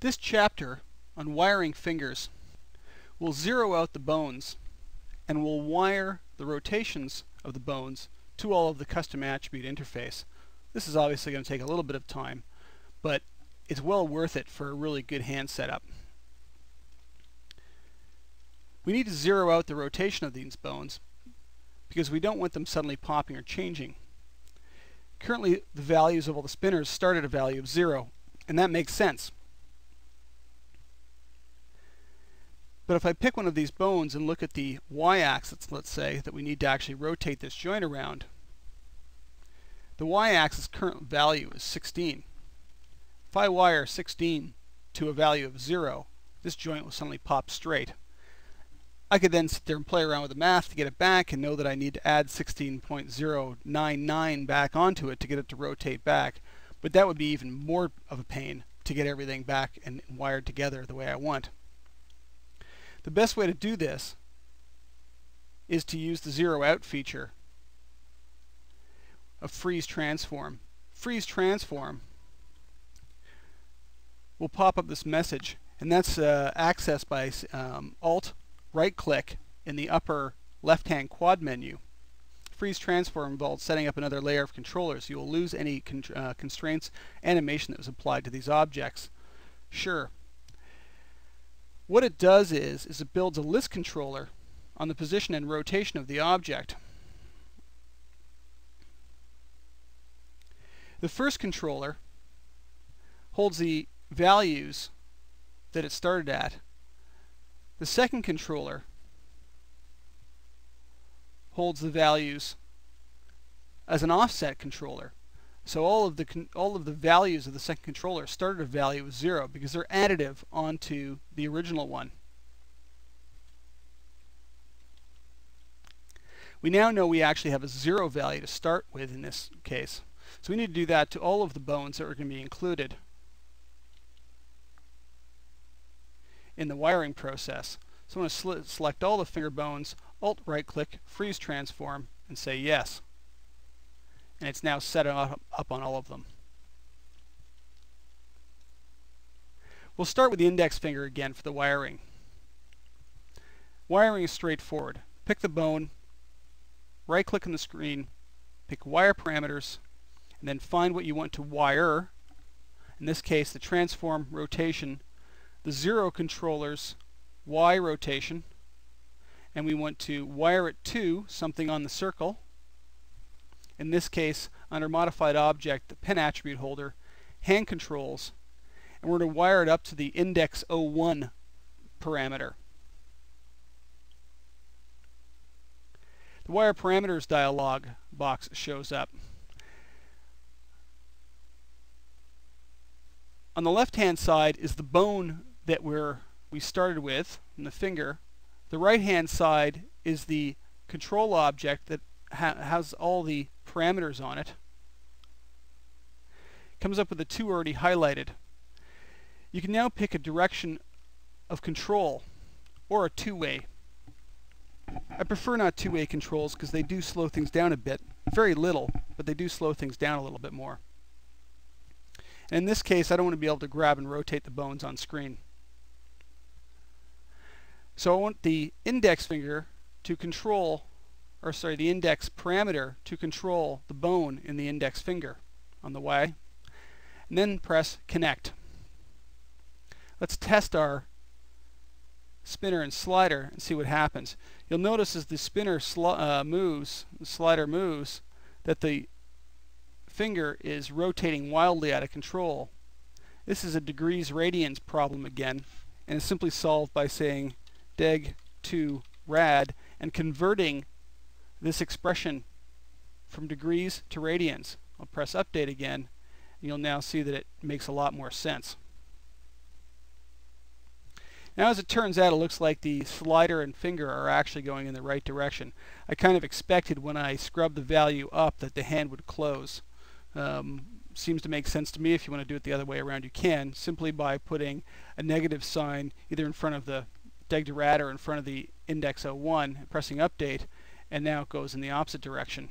This chapter on wiring fingers will zero out the bones and will wire the rotations of the bones to all of the custom attribute interface. This is obviously going to take a little bit of time, but it's well worth it for a really good hand setup. We need to zero out the rotation of these bones because we don't want them suddenly popping or changing. Currently, the values of all the spinners start at a value of 0, and that makes sense. But if I pick one of these bones and look at the y-axis, let's say, that we need to actually rotate this joint around, the y-axis current value is 16. If I wire 16 to a value of 0, this joint will suddenly pop straight. I could then sit there and play around with the math to get it back and know that I need to add 16.099 back onto it to get it to rotate back. But that would be even more of a pain to get everything back and wired together the way I want. The best way to do this is to use the zero out feature of freeze transform. Freeze transform will pop up this message, and that's accessed by Alt right click in the upper left hand quad menu. Freeze transform involves setting up another layer of controllers. You will lose any constraints animation that was applied to these objects. Sure. What it does is it builds a list controller on the position and rotation of the object. The first controller holds the values that it started at. The second controller holds the values as an offset controller. So all of the values of the second controller start at a value of 0 because they're additive onto the original one. We now know we actually have a 0 value to start with in this case. So we need to do that to all of the bones that are going to be included in the wiring process. So I'm going to select all the finger bones, Alt right click, freeze transform, and say yes. And it's now set up on all of them. We'll start with the index finger again for the wiring. Wiring is straightforward. Pick the bone, right click on the screen, pick wire parameters, and then find what you want to wire. In this case, the transform rotation, the 0 controller's Y rotation, and we want to wire it to something on the circle. In this case, under modified object, the pen attribute holder, hand controls, and we're going to wire it up to the index 01 parameter. The wire parameters dialog box shows up. On the left hand side is the bone that we started with in the finger. The right hand side is the control object that has all the parameters on it. Comes up with the 2 already highlighted. You can now pick a direction of control or a two-way. I prefer not two-way controls because they do slow things down a bit. Very little, but they do slow things down a little bit more. And in this case, I don't want to be able to grab and rotate the bones on screen. So I want the index finger to control, or sorry, the index parameter to control the bone in the index finger on the Y, and then press connect. Let's test our spinner and slider and see what happens. You'll notice as the spinner moves, the slider moves, that the finger is rotating wildly out of control. This is a degrees radians problem again, and it's simply solved by saying deg to rad and converting this expression from degrees to radians. I'll press update again, and you'll now see that it makes a lot more sense. Now, as it turns out, it looks like the slider and finger are actually going in the right direction. I kind of expected when I scrubbed the value up that the hand would close. Seems to make sense to me. If you want to do it the other way around, you can, simply by putting a negative sign either in front of the deg to rad or in front of the index 01 and pressing update, and now it goes in the opposite direction.